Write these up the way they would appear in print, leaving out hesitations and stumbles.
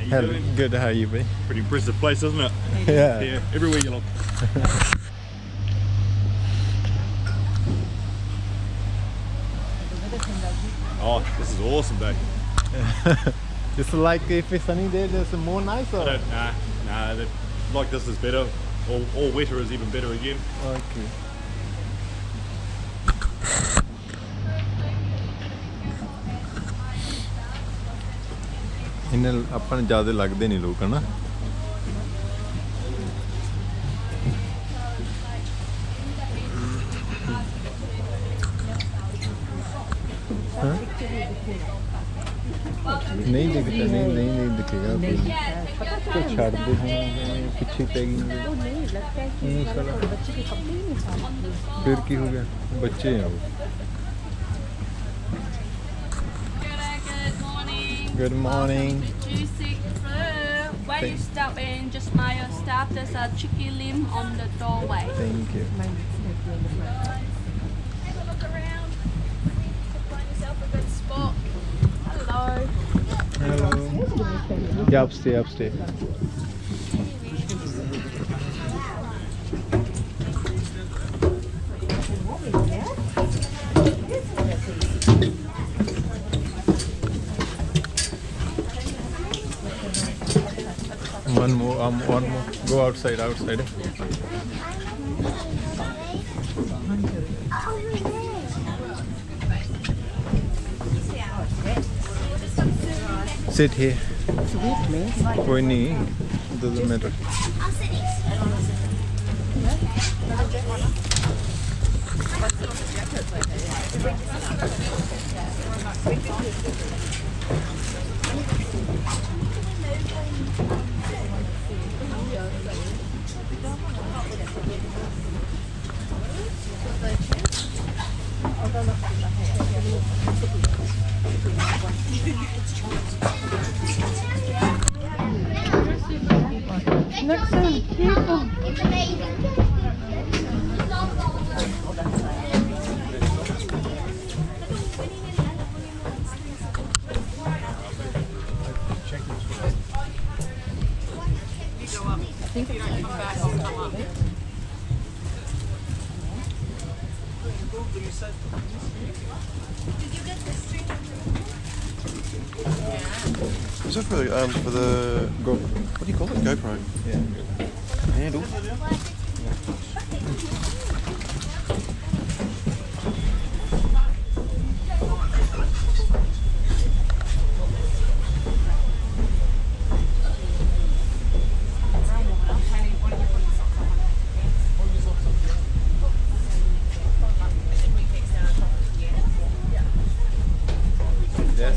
Hello. Good, how are you, buddy? Pretty impressive place, isn't it? Yeah. Yeah, everywhere you look. Oh, this is awesome, babe. It's like if it's sunny there, there's more nice or? Nah, like this is better. All wetter is even better again. Okay. इन्हें अपन ज़्यादा लगते नहीं लोग है ना नहीं दिखता नहीं दिखेगा तो छाड़ दे पीछे पैकिंग फिर की हो गया बच्चे हैं वो Good morning. When you step in, just smile your staff. There's a chicken limb on the doorway. Thank you. Have a look around. Find yourself a good spot. Hello. Hello. Yeah, upstairs. One more. Go outside. Sit here. कोई नहीं, doesn't matter. Looks so beautiful. It's amazing. Is that for the Go. what do you call it? GoPro Yeah. handle. Yes.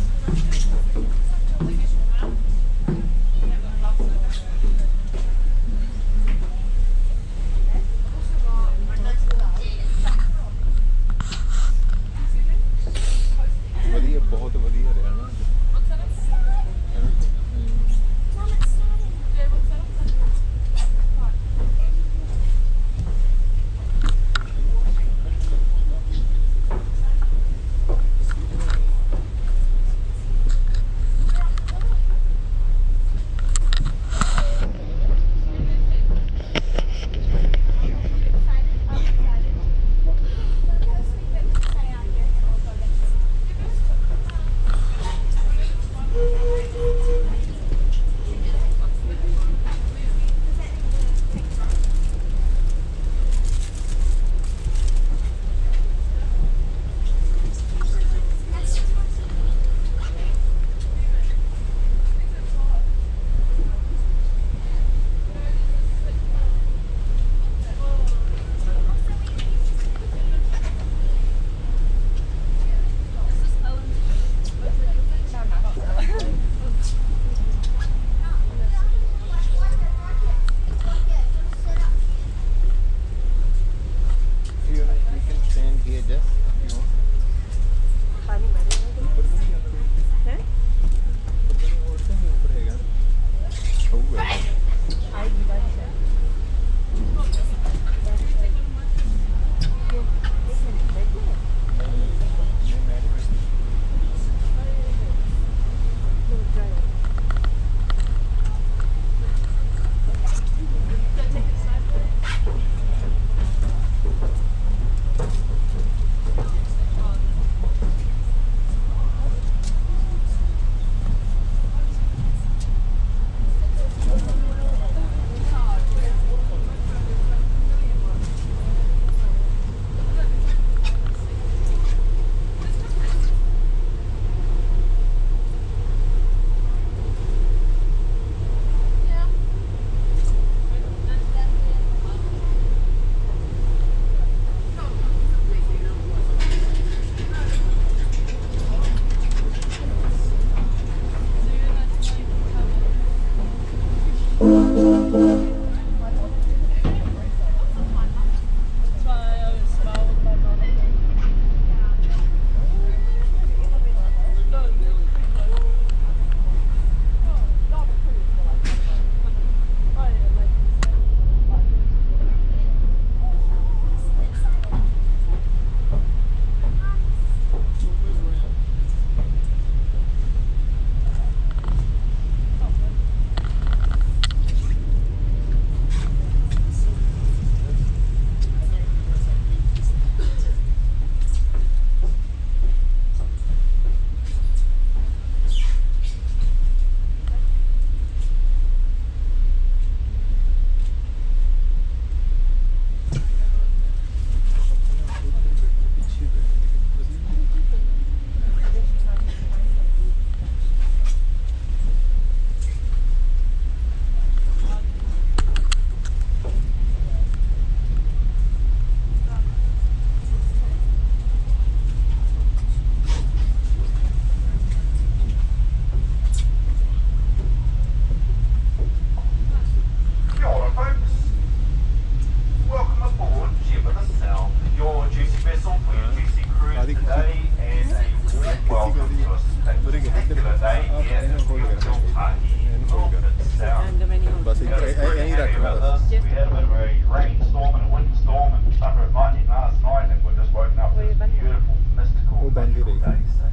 about this. We had a bit of a rainstorm and a windstorm and thunder and lightning last night, and we've just woken up to this beautiful, mystical, Oh, Bandy magical Ray. day. So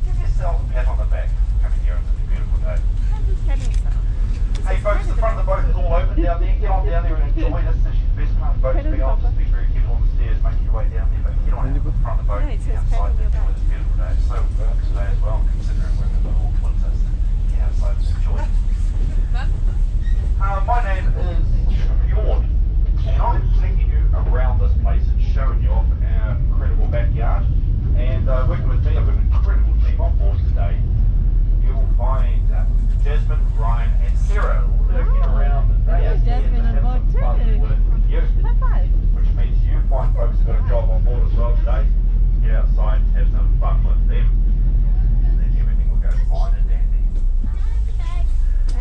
give yourself a pat on the back coming here on such a beautiful day. Hey folks, the front of the boat is all open down there. Get on down there and enjoy this. This is the best part of the boat to be on. Just be very careful on the stairs, making your way down there. But get on out the front of the boat and get outside and enjoy this beautiful day. It's so warm today as well, considering we're in the middle of winter. So get outside and enjoy it. My name is Fjord, and I'm taking you around this place and showing you off our incredible backyard. And working with me, I've got an incredible team on board today. You'll find Jasmine, Ryan, and Sarah lurking around, and they are here to have some fun with you. Which means you fine folks have got a job on board as well today. Get outside and have some fun with them, and then everything will go fine and dandy.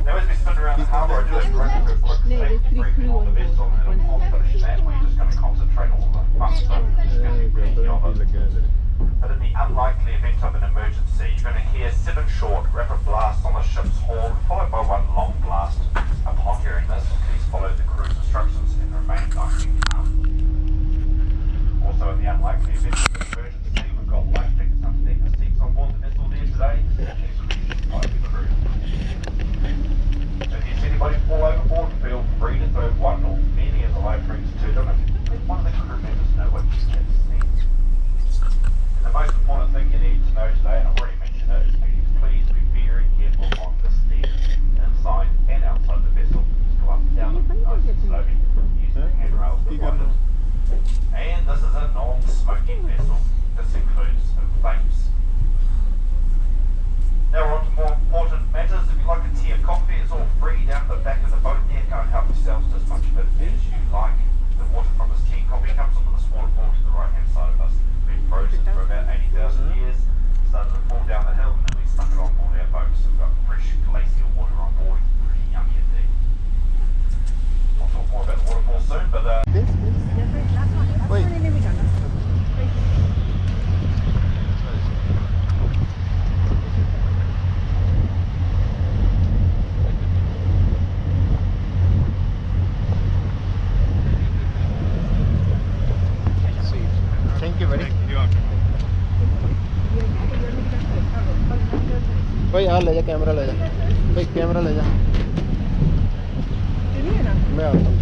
Now as we spin around the harbour, I do have to run through a quick safety briefing on the vessel, and then upon finishing that, we're just going to concentrate on all the fun stuff. It's going to be plenty of it. But in the unlikely event of an emergency, you're going to hear 7 short, rapid blasts on the ship's horn, followed by 1 long blast. Upon hearing this, please follow the crew's instructions and remain nice and calm. Also, in the unlikely event of an emergency, we've got life jackets underneath the seats on board the vessel there today. If you see anybody fall overboard, feel free to throw one or many of the life rings to them and let one of the crew members know what you have seen. The most important thing you need to know today, and I've already mentioned it, is please be very careful on the stairs, inside and outside the vessel. Just go up and down them nice and slowly using the handrails provided. And this is a non-smoking vessel. This includes vapes. Now we're on to more important matters. If you'd like a tea or coffee, it's all free down at the back of the boat there. Go and help yourselves to as much of it as you like. The water from this tea and coffee comes from this waterfall to the right hand side of us. Been frozen for about 80,000 years. Started to fall down the hill, and then we stuck it on board our boat. So we've got fresh glacial water on board. Pretty yummy indeed. I'll talk more about the waterfall soon, but Wait. Thank you, buddy. भाई आ ले जा camera ले जा भाई camera ले जा मैं आता हूँ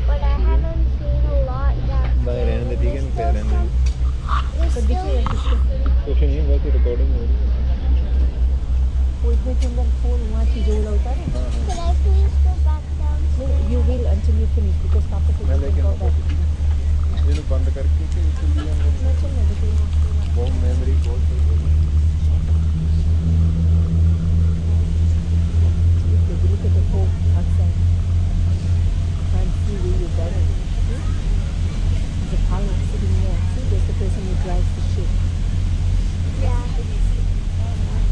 But I haven't seen a lot that. बाहर रहने दे ठीक है नहीं प्यार रहने दे There's still. कुछ नहीं बस रिकॉर्डिंग हो रही है Could I please go back down? You will until you finish because Papa said मैं you लेके can go आऊँगा back. ये लोग बंद करके कि इसलिए बहुत मेमोरी बहुत सही है Look at the boat outside. Can't see where you're going. See? There's a pilot sitting there. See, there's the person who drives the ship. Yeah.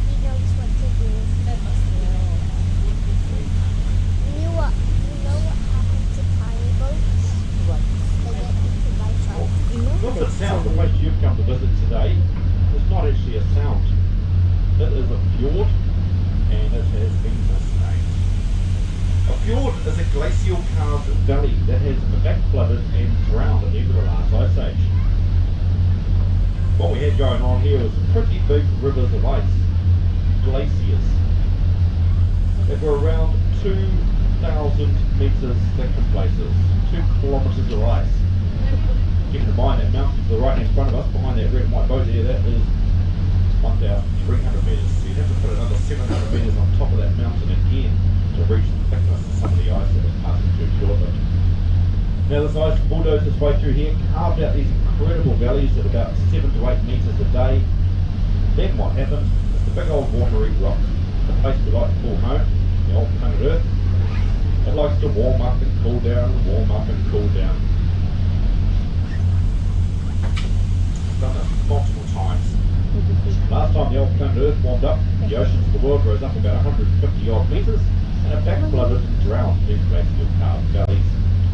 He knows what to do. You know what happened to tiny boats? What? They get eaten by sharks. You know Look at the that sound. The place you've come to visit today is not actually a sound. It is a fjord, and it has been misnamed. A fjord is a glacial carved valley that has backflooded and drowned at the end of the last ice age. What we had going on here was pretty big rivers of ice, glaciers, that were around 2,000 metres thick in places, 2 kilometres of ice. Keep in mind that mountain to the right hand front of us, behind that red and white boat there, that is 1,300 metres. So you'd have to put another 700 metres on top of that mountain again to reach the thickness of some of the ice that was passing through short of it. Now this ice bulldozed its way through here, carved out these incredible valleys at about 7 to 8 metres a day. Then what happened is the big old watery rock, the place we like to call home, the old planet Earth, it likes to warm up and cool down, warm up and cool down. It's done it multiple times. Last time the old planet Earth warmed up, the oceans of the world rose up about 150 odd metres and it backflooded and drowned these glacial carved valleys,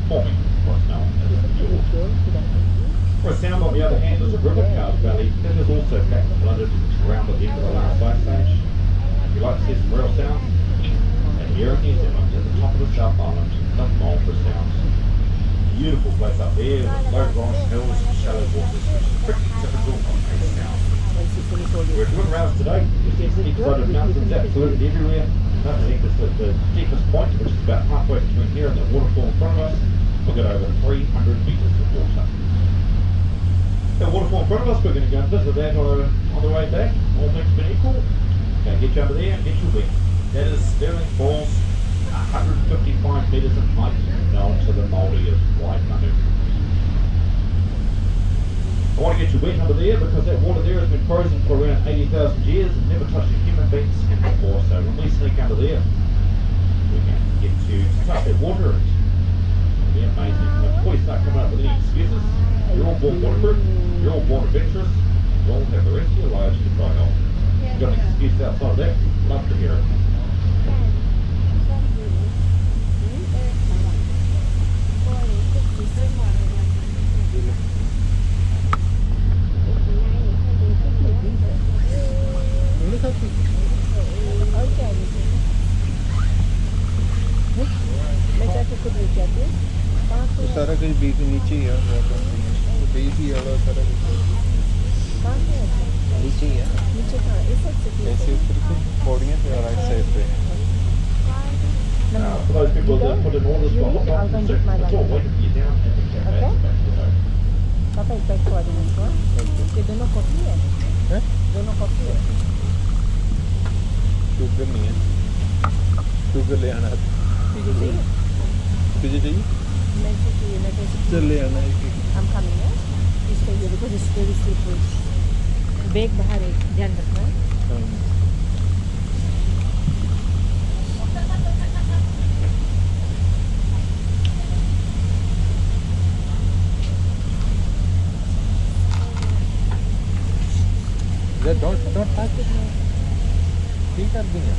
forming what's known as a fjord. For a sound, on the other hand, is a river carved valley that has also backflooded and drowned at the end of the last ice age. If you like to see some real sounds, and here in New Zealand, at the top of the South Island, the Milford Sounds. Beautiful place up there, with low rolling hills and shallow waters, which is pretty typical of a sound. We're doing rounds today. You see steep flooded mountains absolutely everywhere. Underneath us at the deepest point, which is about halfway between here and the waterfall in front of us, we've got over 300 metres of water. The waterfall in front of us, we're going to go and visit that on the way back. All things being equal, going to get you over there and get you wet. That is Sterling Falls, 155 metres in height, known to the Māori as Waikamu. I want to get you wet under there because that water there has been frozen for around 80,000 years and never touched a human being's skin before. So when we sneak under there, we can get to touch that water and it'll be amazing. Now, before you start coming up with any excuses, you're all born waterproof, you're all born adventurous, you all have the rest of your lives to try help. If you've got an excuse outside of that, love to hear it. सारा कुछ बीच नीचे ही है बीच ही है सारा कुछ नीचे ही है ऐसे ऊपर से पौड़ियाँ पे और राइट साइड पे For those people that put in orders for hot dogs and soup, it's all waiting for you down at the cafe at the back of the boat. Papa is back for argument. ये दोनों coffee है? हैं? दोनों coffee है? Sugar नहीं है sugar ले आना तुझे चाहिए? तुझे चाहिए? मैं चाहिए मैं कैसे? चल ले आना एक I'm coming है? इसका ये देखो this very slippery. बैग बाहर है ध्यान रखना. don't touch it now. ठीक कर देंगे.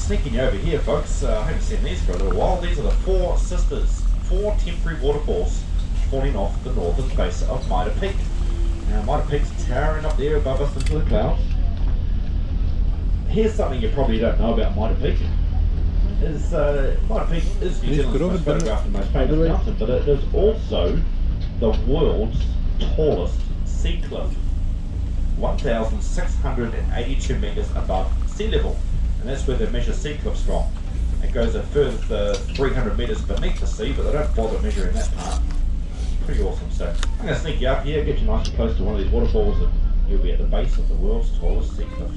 Sneaking over here, folks. I haven't seen these for a little while. These are the Four Sisters 4 temporary waterfalls falling off the northern face of Mitre Peak. Now Mitre Peak's towering up there above us into the clouds. Here's something you probably don't know about Mitre Peak. Mitre Peak is New Zealand's most photographed and most famous mountain, but it is also the world's tallest sea cliff. 1,682 metres above sea level, and that's where they measure sea cliffs from. It goes a further 300 metres beneath the sea, but they don't bother measuring that part. Pretty awesome. So I'm going to sneak you up here, get you nice and close to one of these waterfalls, and you'll be at the base of the world's tallest sea cliff.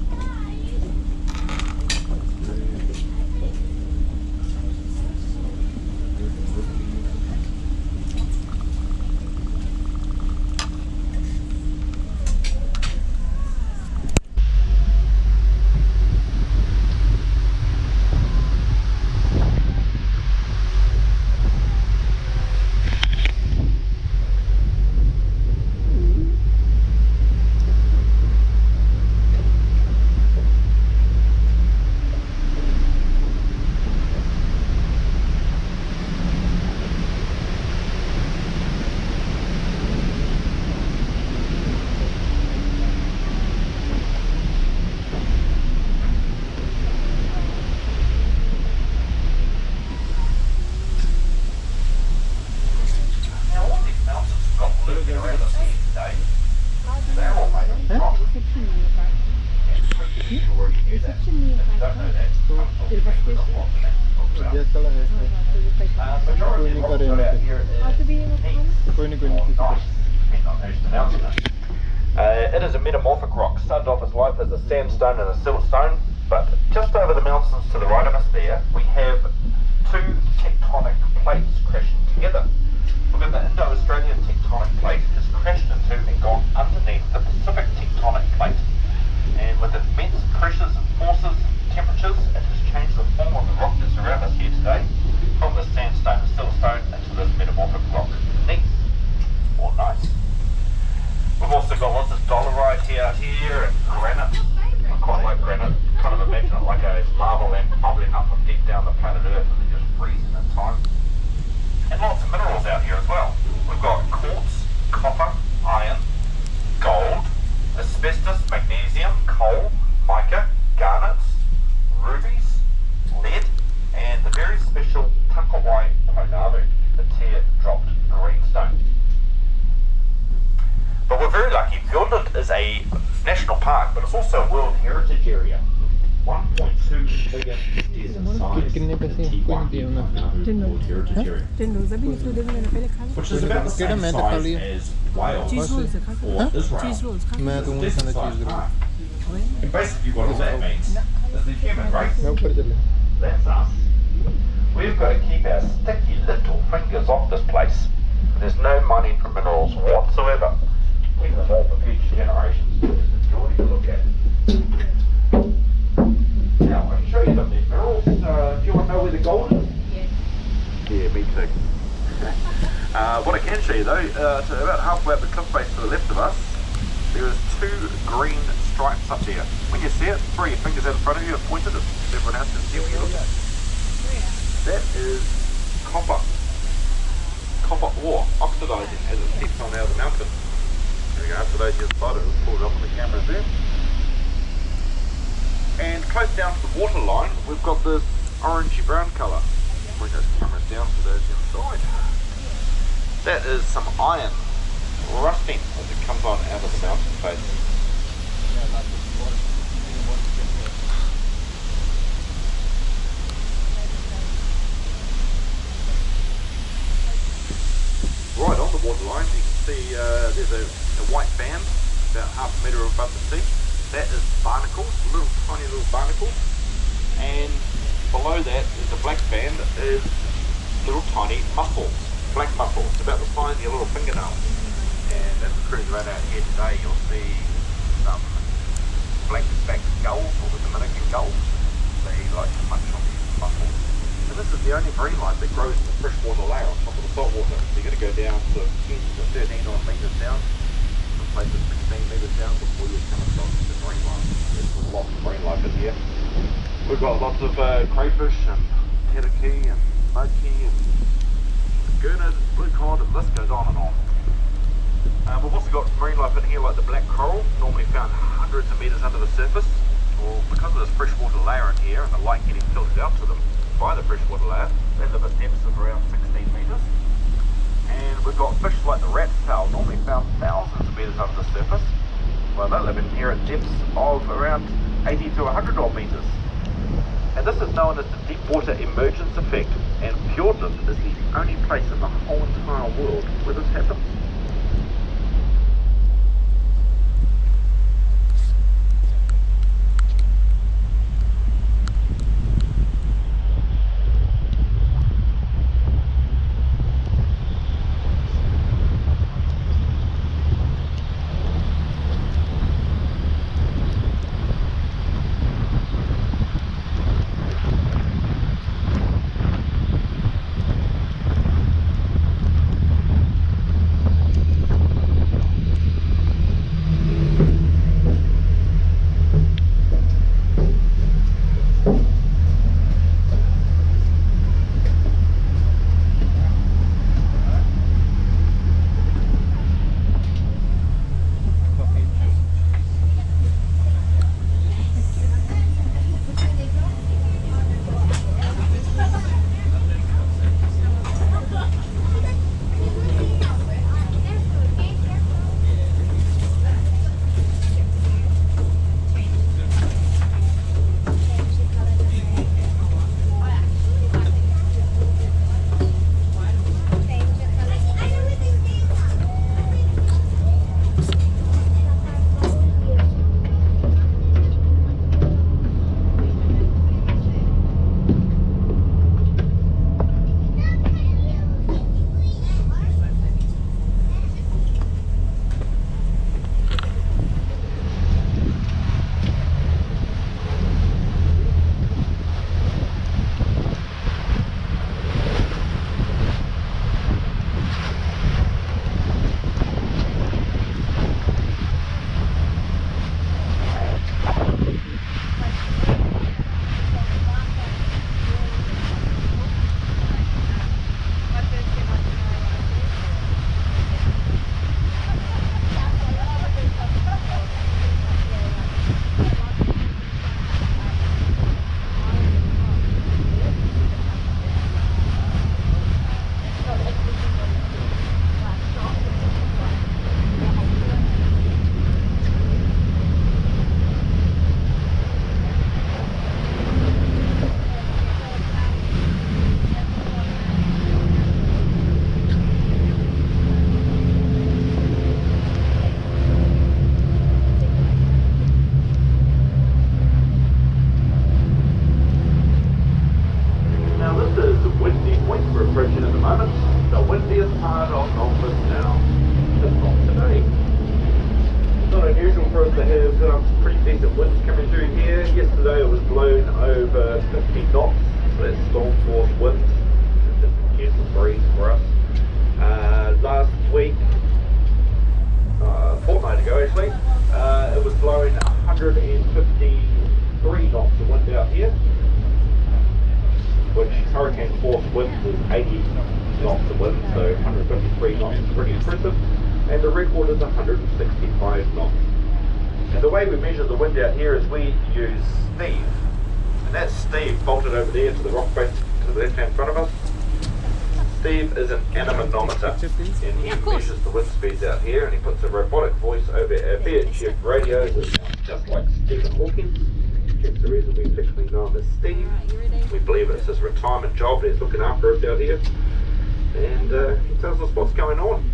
It is a metamorphic rock. Started off its life as a sandstone and a siltstone, but just over the mountains to the right of us there, we have two tectonic plates crashing together. We've got the Indo-Australian tectonic plate has crashed into and gone underneath the Pacific tectonic plate. And with immense pressures and forces and temperatures, it has changed the form of the rock that's around us here today, from the sandstone and siltstone into this metamorphic rock. Neat or nice. We've also got lots of dolerite out here and granite. I quite like granite. Kind of imagine it like a lava lamp bubbling up from deep down the planet Earth and then just freezing in time. And lots of minerals out here as well. We've got quartz, copper, iron, gold, asbestos, magnesium, coal, mica, garnets, rubies, lead, and the very special Takawai Pounamu, the tear-dropped greenstone. But we're very lucky. Fiordland is a national park, but it's also a World Heritage Area. 1.2 billion hectares in size. World Heritage Area. Which is about the same size as Wales or Israel. Decent sized park. And basically what all that means is the human race. That's us. We've got to keep our sticky little fingers off this place. There's no mining for minerals whatsoever. Leave them all for future generations. It's a joy to look at. Now, I can show you some of these minerals. Do you want to know where the gold is? Yeah, me too. What I can show you though, to about halfway up the cliff face to the left of us, there is two green stripes up here. When you see it, throw your fingers out in front of you and point it, so everyone else can see what you're looking at. That is copper. Copper ore, oxidizing as it seeps on out of the mountain. There we go, for those who spotted it, we'll pull it up on the cameras there. And close down to the water line, we've got this orangey brown colour. Bring those cameras down for those inside. That is some iron rusting as it comes on out of the mountain face. Right on the water line, you can see there's a white band about half a metre above the sea. That is barnacles, tiny little barnacles, and below that is a black band, is little tiny mussels, black mussels, about the size of your little fingernail. And as we cruise around out here today, you'll see some black-backed gulls, or the Dominican gulls. They like to munch on these mussels. And this is the only marine life that grows in the freshwater layer on top of the salt water. So you've got to go down to 10 to 13 odd metres down, some places 16 metres down before you come across the marine life. There's lots of marine life in here. We've got lots of crayfish and teriki and mudki and schooners, blue cod, and the list goes on and on. We've also got marine life in here like the black coral, normally found hundreds of metres under the surface. Well, because of this freshwater layer in here and the light getting filtered out to them by the freshwater layer, they live at depths of around 16 metres. And we've got fish like the rat's tail, normally found thousands of metres under the surface. Well, they live in here at depths of around 80 to 100 odd metres. And this is known as the deep water emergence effect, and Fjordland is the only place in the whole entire world where this happens. Retirement job, he's looking after us out here, and he tells us what's going on.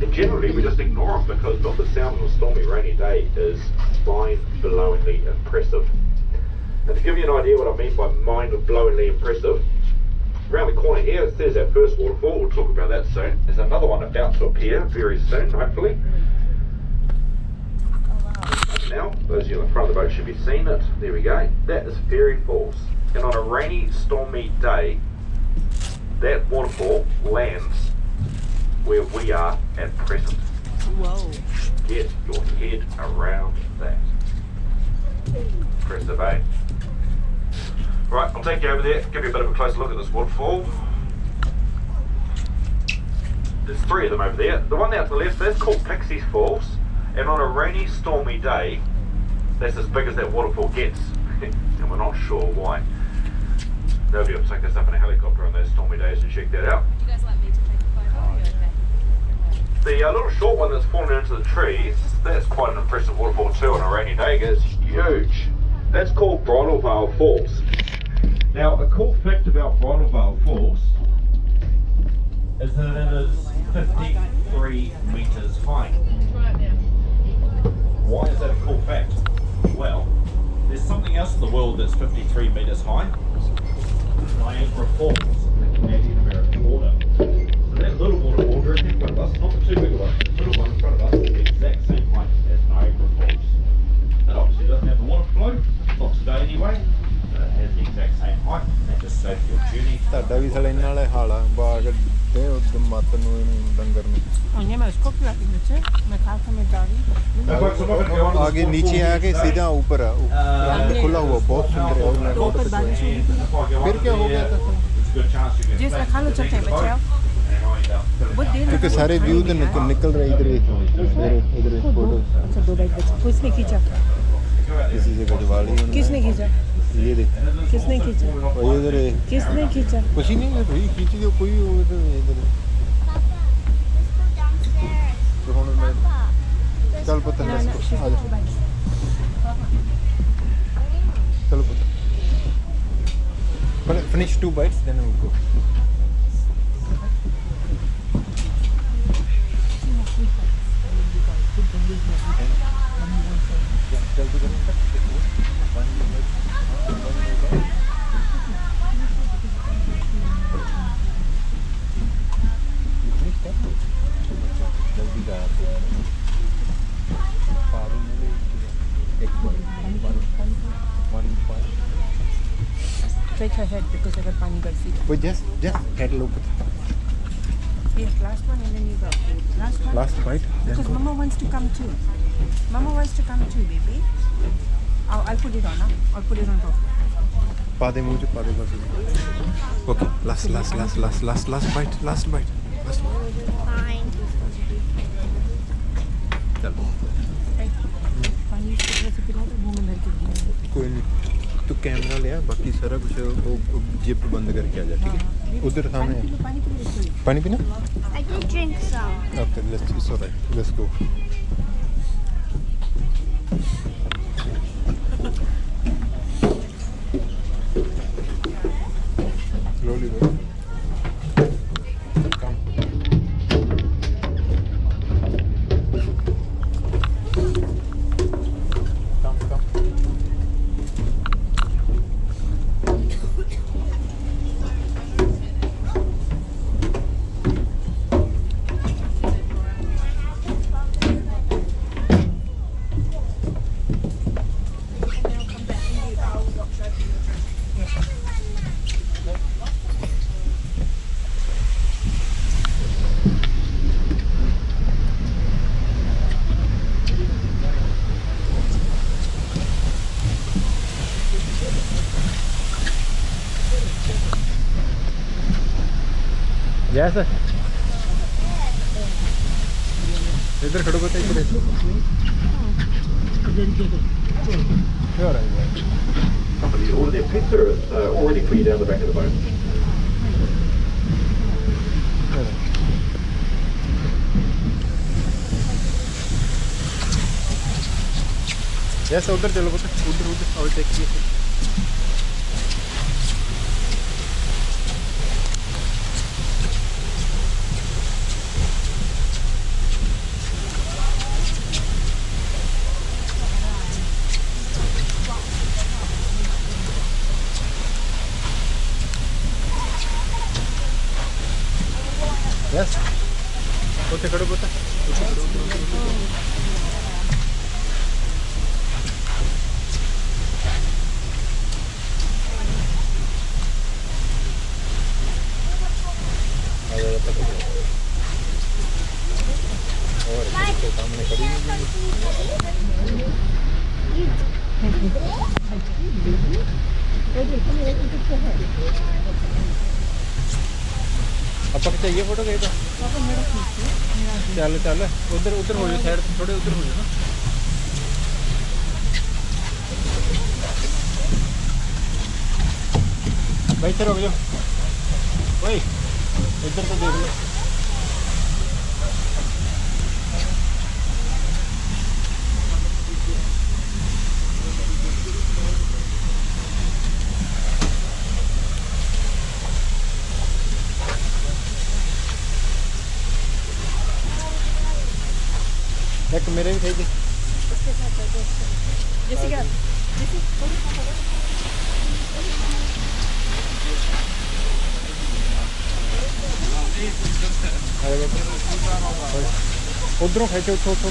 And generally we just ignore him because Milford Sound on a stormy rainy day is mind-blowingly impressive. And to give you an idea what I mean by mind-blowingly impressive, around the corner here it says our first waterfall, we'll talk about that soon. There's another one about to appear very soon, hopefully. Now, those of you in the front of the boat should be seeing it. There we go. That is Fairy Falls. And on a rainy, stormy day, that waterfall lands where we are at present. Whoa. Get your head around that. Impressive, eh? Right, I'll take you over there, give you a bit of a closer look at this waterfall. there's 3 of them over there. The one there to the left, that's called Pixie's Falls, and on a rainy, stormy day, that's as big as that waterfall gets, and we're not sure why. Nobody will take us up in a helicopter on those stormy days and check that out. Would you guys like me to take a photo? Or are you okay? The little short one that's fallen into the trees, that's quite an impressive waterfall too on a rainy day. It's huge. That's called Bridalveil Falls. Now, a cool fact about Bridalveil Falls is that it is 53 metres high. Right now. Why is that a cool fact? Well, there's something else in the world that's 53 metres high. Niagara Falls, the Canadian American border. So that little waterfall directly in front of us, not the too big one, the little one in front of us is the exact same height as Niagara Falls. It obviously doesn't have the water flow, not today anyway, but it has the exact same height, and that just saves your journey. ਤੁਹਾਡਾ ਵੀ ਸਾਲਾ ਇਹਨਾਂ ਵਾਲੇ ਹਾਲ ਆ ਬਾਗ ਦੇ ਉਦੋਂ ਮੱਤ ਨੂੰ ਇਹਨੂੰ ਡੰਗਰ ਨੂੰ Ogni me lo scoppio la pince, me calca me dali. Now, folks, I'm not going to go on to this आगे नीचे waterfall आके today. सीधा ऊपर है खुला हुआ बहुत सुंदर है और मैं तो ऊपर बारिश हुई थी। फिर क्या हो गया था जिस खा लो चलते हैं बच्चे बहुत देर क्योंकि सारे व्यू तो निकल रहे इधर इधर फोटो अच्छा 2 बाइक बचे किसने खींचा किसी से गजवाली किसने खींचा ये देख किसने खींचा और इधर किसने खींचा कुछ ही नहीं है भाई खींच दियो कोई हो इधर इधर तो हम मैं चल पता ना नहीं ना इसको आ जा चलो पता finish 2 bites then we'll go जल्दी करो जल्दी का Take her head because अगर पानी बरसी वो just head look yes last one and then you go last bite then because go mama wants to come too baby I'll put it on I'll put it on top पा दे मुझे पा दे बस okay last bite Fine. चल पानी से पिला दो मुंह में भर के कोई नहीं तू कैमरा ले आ बाकी सारा कुछ वो जिप बंद करके आ जा ठीक है उधर सामने पानी पीना I did drink some. okay it's alright let's go slowly bro come Yes sir इधर खड़ो बता इधर Somebody ordered their pizza, it's already for you down the back of the boat. Yes उधर चलो बता उधर और टेक किए Yes. Ote kado bota. और इसके सामने खड़ी अब चाहिए फोटो कहीं तो ਚੱਲ ਚੱਲ ਉਧਰ ਉਧਰ ਹੋ ਜਾ ਸਾਈਡ ਥੋੜੇ ਉਧਰ ਹੋ ਜਾ ਨਾ ਭਾਈ ਇੱਥੇ ਰੁਕ ਜਾ ਓਏ ਇੱਧਰ ਤੋਂ ਦੇਖ ਲੈ एक मेरे भी खाई थी Jessica, उधरों खाई थे उठो उठो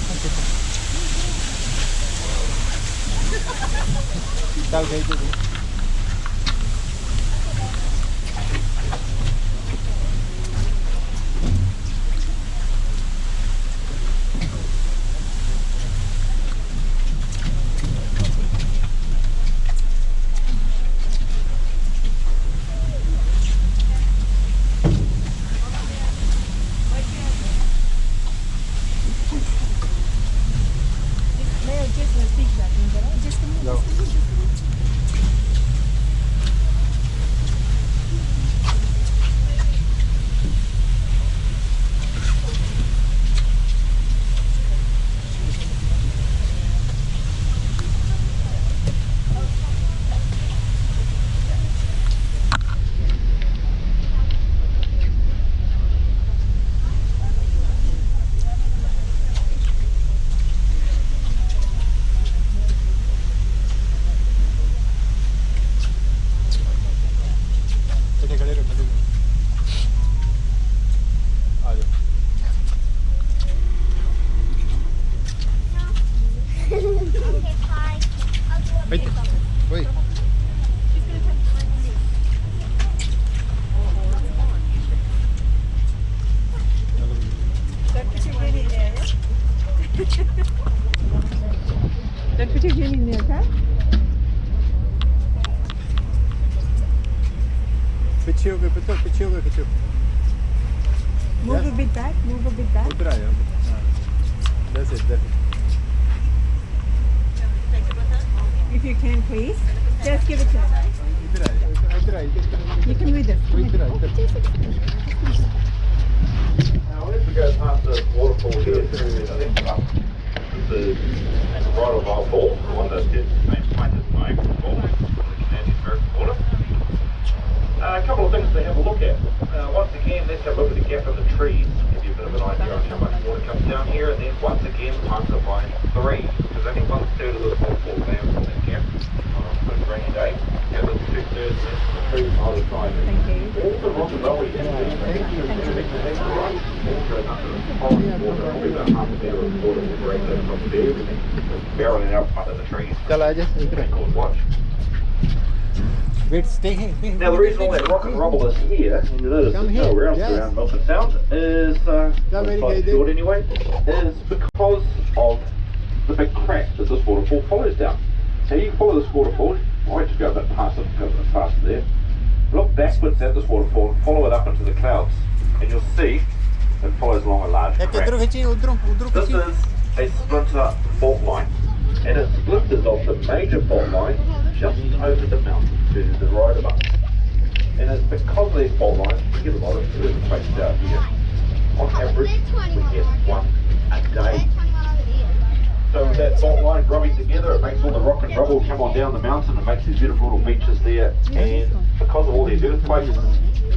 चल खाई थी Wait. Don't put your hand in there, okay? पीछे हो गए पीछे पीछे हो गए पीछे Move a bit back, move a bit back. उधर आ जाओ हाँ that's it that's it If you can, please. Just give it to her. इधर आ जाओ इधर आ जाओ You can read it. इधर आ इधर Now, as we go past the waterfall here, I think the right of our fall, the one that did the same place as my fall, the Canadian American border. A couple of things to have a look at. Once again, let's have a look at the gap in the trees, give you a bit of an idea on how much water comes down here, and then once again times it by 3, because only 1/3 of the waterfall lands in that gap on a good rainy day. The other 2/3 lands in the trees on either side. Thank you. All the rock and roll you can see, also under the forest water, probably about half a metre of water will break that across there, and then barreling out under the trees. चल आ जा इधर Of course, watch. wait stay here Now the reason all that rock and rubble is here, and you notice Come there's no here, rounds yes. around Milford Sound, is very quite good. short anyway, is because of the big crack that this waterfall follows down. So you follow this waterfall, I might just go a bit past it, go a bit past there, look backwards at this waterfall and follow it up into the clouds, and you'll see it follows along a large एक crack. इधर खींची उधरों उधरों This खींची is a splinter fault line, and it splinters off the major fault line just over the mountain to the right of us. And it's because of these fault lines, we get a lot of earthquakes out here. On average, we get one a day. So with that fault line rubbing together, it makes all the rock and rubble come on down the mountain and makes these beautiful little beaches there. And because of all these earthquakes,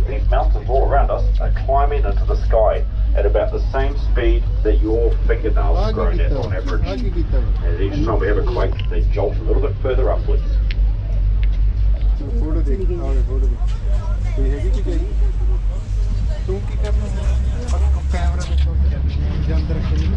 these mountains all around us are climbing into the sky at about the same speed that your fingernails are आगे growing की at on तरफ average. आगे की तरफ And each time we have a quake, they jolt a little bit further upwards. Photo देख आगे photo देख कोई है कि कोई तू की करना कैमरा देखो जे अंदर खेली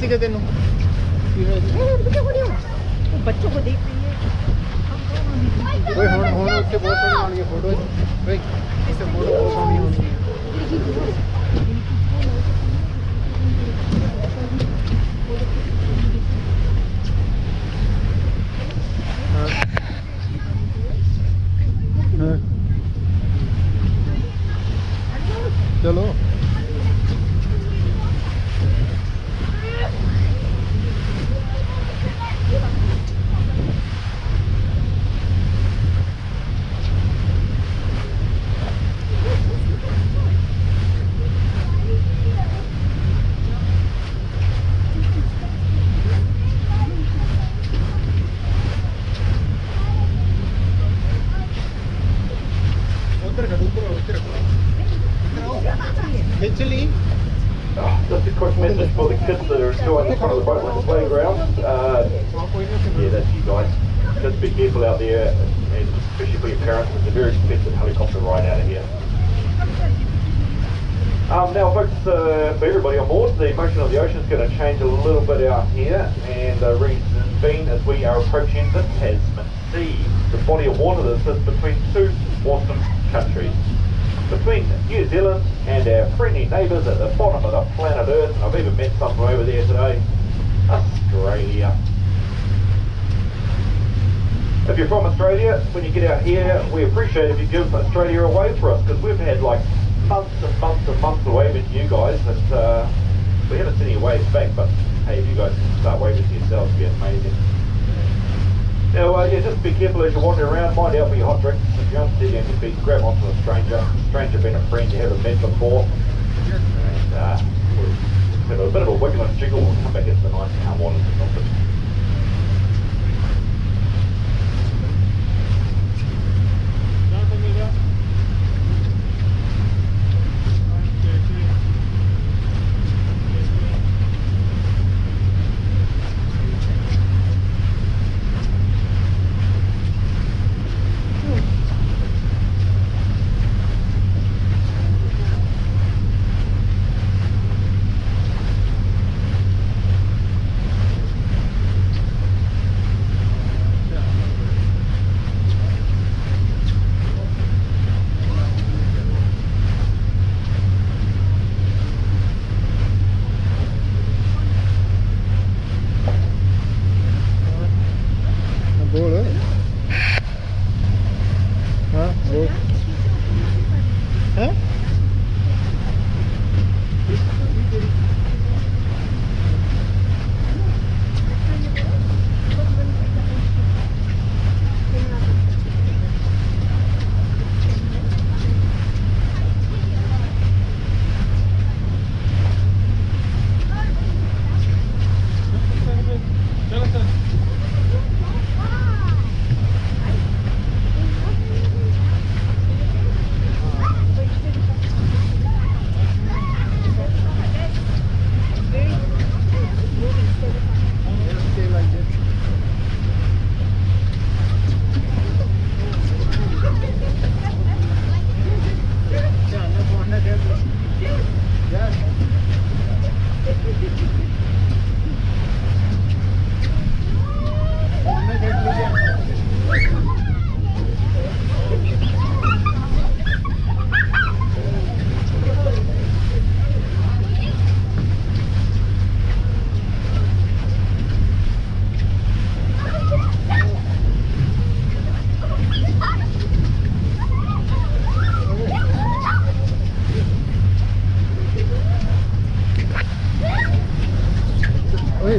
ਸੀਗਾ ਤੈਨੂੰ ਕੀ ਹੋਇਆ ਸੀ? बच्चों को देख रही है ਓਏ ਹੁਣ ਉੱਥੇ ਬਹੁਤ ਸੋਹਣੀ ਆਉਣਗੀਆਂ ਫੋਟੋ ਓਏ ਇੱਥੇ ਫੋਟੋ ਬਹੁਤ ਸੋਹਣੀ ਆਉਣਗੀਆਂ ਹਾਂ ਚਲੋ Just a quick message for the kids that are enjoying in front of the boatland playground. Yeah, that's you guys. Just be careful out there, and especially for your parents. It's a very expensive helicopter ride out of here. Now, folks, for everybody on board, the motion of the ocean is going to change a little bit out here, and the reason being is we are approaching the Tasman Sea, the body of water that sits between two awesome countries. Between New Zealand and our friendly neighbours at the bottom of the planet Earth, and I've even met some from over there today, Australia. If you're from Australia, when you get out here, we appreciate if you give Australia away for us, because we've had like months and months and months away with you guys, and we haven't seen any waves back, but hey, if you guys can start waving to yourselves, it'd be amazing. Now, yeah, just be careful as you wander around, mind out for your hot drinks. If you're unsteady on your feet, grab onto a stranger being a friend you haven't met before, and we'll have a bit of a wiggle and jiggle, we'll come back into the nice calm waters of Milford.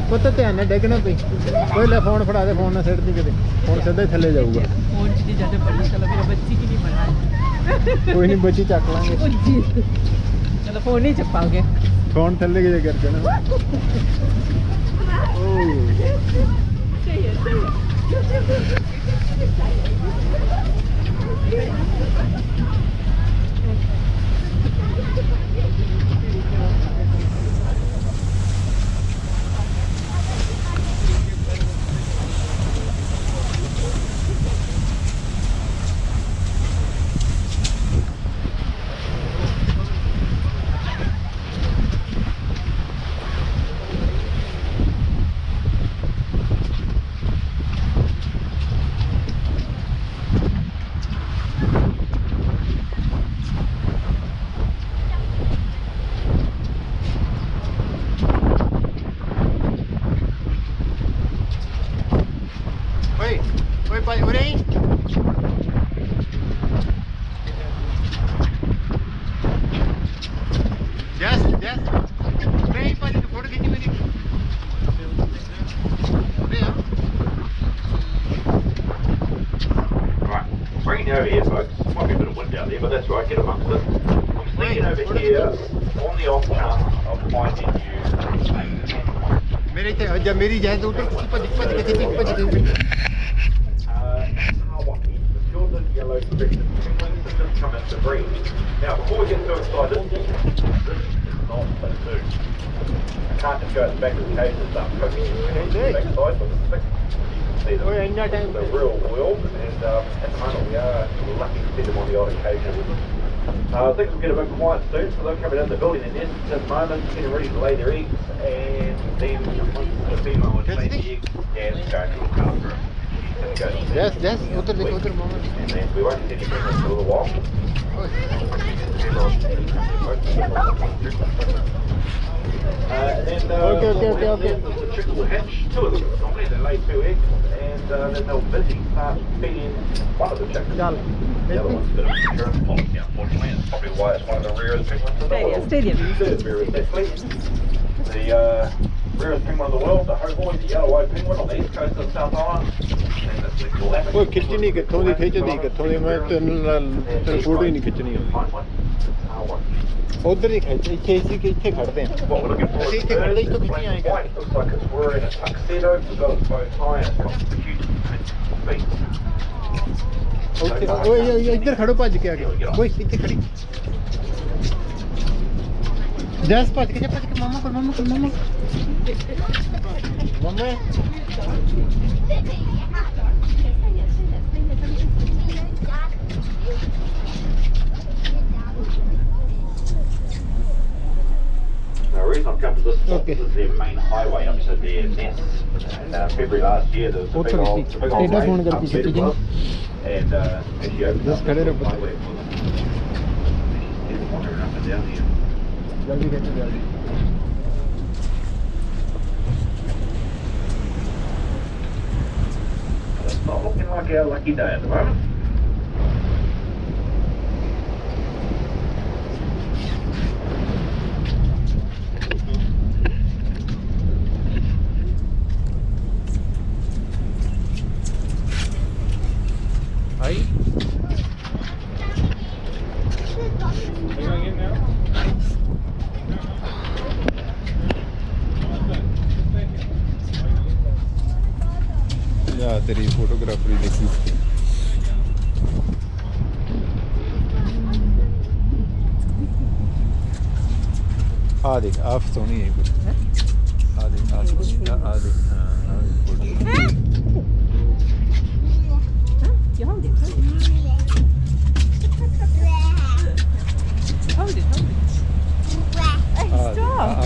ਪੁੱਤ ਧਿਆਨ ਨਾਲ ਡਿੱਗ ਨਾ ਪਈ ਕੋਈ ਲੈ phone ਫੜਾ ਦੇ ਫੋਨ ਨਾਲ ਸਿੱਟ ਦੀ ਕਿਤੇ ਫੋਨ ਸਿੱਧਾ ਹੀ ਥੱਲੇ ਜਾਊਗਾ फोन से ज़्यादा पढ़ना चलो मेरा बच्ची की नहीं पढ़ा ਕੋਈ ਨਹੀਂ ਬੱਚੀ ਚੱਕ ਲਾਂਗੇ चलो फोन ही चपाओगे ਫੋਨ ਥੱਲੇ ਕਿਤੇ ਕਰਕੇ ਨਾ ਓ ਭਾਈ ਉਰੇ ਹੀ ਜੈਸ ਨਹੀਂ ਭਾਜੀ ਫੋਟੋ ਖਿੱਚੀ ਮੇਰੀ ਉਰੇ ਆ Right, bringing you over here, folks. Might be a bit of wind out there, but that's right, get amongst it. I'm sneaking over here on the off chance of finding you a ਮੇਰੇ ਤੇ ਜਦ ਮੇਰੀ ਜਾਇ ਤੋਂ ਉੱਤਰ ਭੱਜ ਕੇ the yellow crested penguins that just come into breed. Now, before we get too excited, this is not a zoo. I can't just go at the back of the cage and start poking your head to the backside, but the stick, you can see the real world, and at the moment we are lucky to see them on the odd occasion. Things will get a bit quiet soon, so they're coming in the building their nests at the moment, getting ready to lay their eggs, and then once the female has laid the eggs, Dad's going to look after them. Yes, utter moment. And then we won't see any penguins for a little while. And then Okay. the chicken will hatch. Two of them normally, they lay 2 eggs, and then they'll busy start feeding one of the chickens. The other one's a bit of an insurance policy, unfortunately. It's probably why it's one of the rarest penguins in the world. Third rarest, actually. The rarest penguin in the world, the Hohoi, the yellow-eyed penguin on the east coast of South Island. And that's the Galapagos. ਉਹ ਖਿੱਚਣੀ ਕਿੱਥੋਂ ਦੀ ਖਿੱਚਦੀ ਕਿੱਥੋਂ ਦੀ ਮੈਂ ਤੈਨੂੰ photo ਹੀ ਨਹੀਂ ਖਿੱਚਣੀ ਉਧਰ ਹੀ ਖਿੱਚ ਇੱਥੇ ਖੜਦੇ ਆ What we're looking for ਅਸੀਂ is ਇੱਥੇ ਖੜਦੇ ਇੱਥੋਂ birds. ਖਿੱਚੀ ਆਏਗਾ White looks like it's wearing a tuxedo, it's got its bow tie, and it's got the cute feet. ਉੱਥੇ ਓਏ ਇੱਧਰ ਖੜੋ ਭੱਜ ਕੇ ਆ ਕੇ ਓਏ ਇੱਥੇ ਖੜੀ ਜਸ ਭੱਜ ਕੇ ਮਾਮਾ ਕੋਲ ਮਾਮਾ The reason I've come to this spot Okay. is their main highway up to their nests. And February last year there was a big old Data phone rain करके up there खींची for us. And actually opened Just up खड़े the रहो। highway for them. He's wandering up and down here. जल्दी खींचो जल्दी It's not looking like our lucky day at the moment. आई या तेरी photography देखी आ देख आप सोनी है कुछ आ देख आ सोनी आ देख हाँ फोटो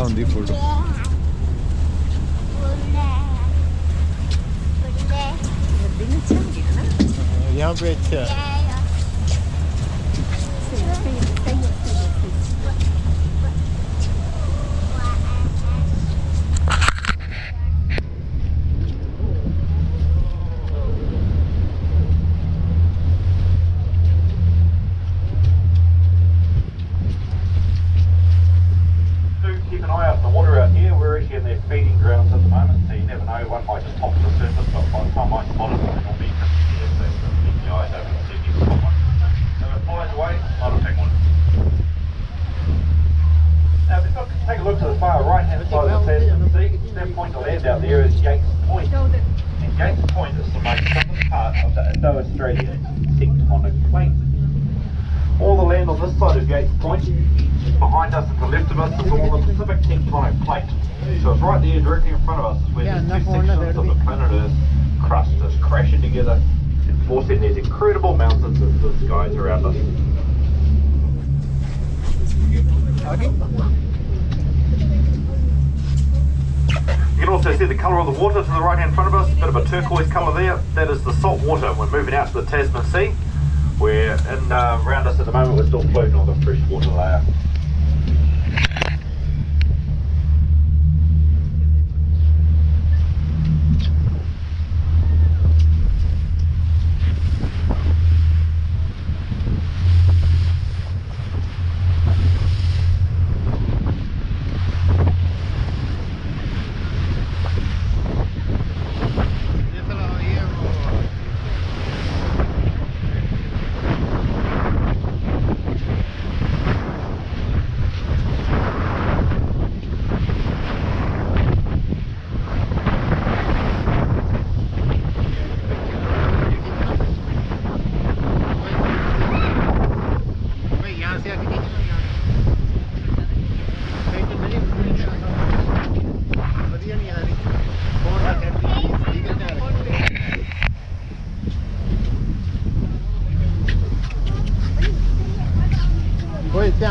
आंदी फोटो यहाँ पे अच्छा Keep an eye out for the water out here. We're actually in their feeding grounds at the moment, so you never know, one might just pop to the surface, but by the time I spot it, it'll be disappeared, so keep your eyes open and see if you can spot one. So if it flies away, I'll take one. Now, if you take a look to the far right-hand side of the Tasman Sea, that point to land out there is Yates Point. And Yates Point is the most southern part of the Indo-Australian tectonic plate. All the land on this side of Yates Point, behind us and to the left of us, is all the Pacific tectonic plate. So it's right there directly in front of us is where Yeah, these two enough on sections that, of the planet Earth crust is crashing together and forcing these incredible mountains into the skies around us. You can also see the colour of the water to the right hand front of us, a bit of a turquoise colour there. That is the salt water. We're moving out to the Tasman Sea, where around us at the moment we're still floating on the freshwater layer.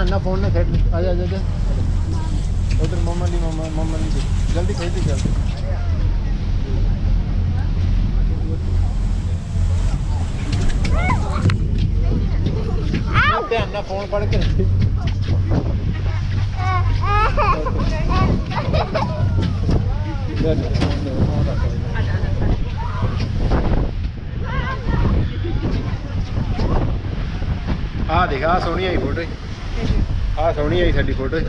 ਧਿਆਨ ਨਾਲ phone ਨਾਲ ਖੇਡ ਆ ਜਾ ਜਾ ਉਧਰ ਮਮਾ ਦੀ ਜਲਦੀ ਖੇਡ ਦੀ ਜਲਦੀ ਧਿਆਨ ਨਾਲ ਫੋਨ ਫੜ ਕੇ ਆ ਦੇਖ ਆ ਸੋਹਣੀ ਆਈ ਫੋਟੋ ਆ ਸੋਹਣੀ ਆਈ ਸਾਡੀ ਫੋਟੋ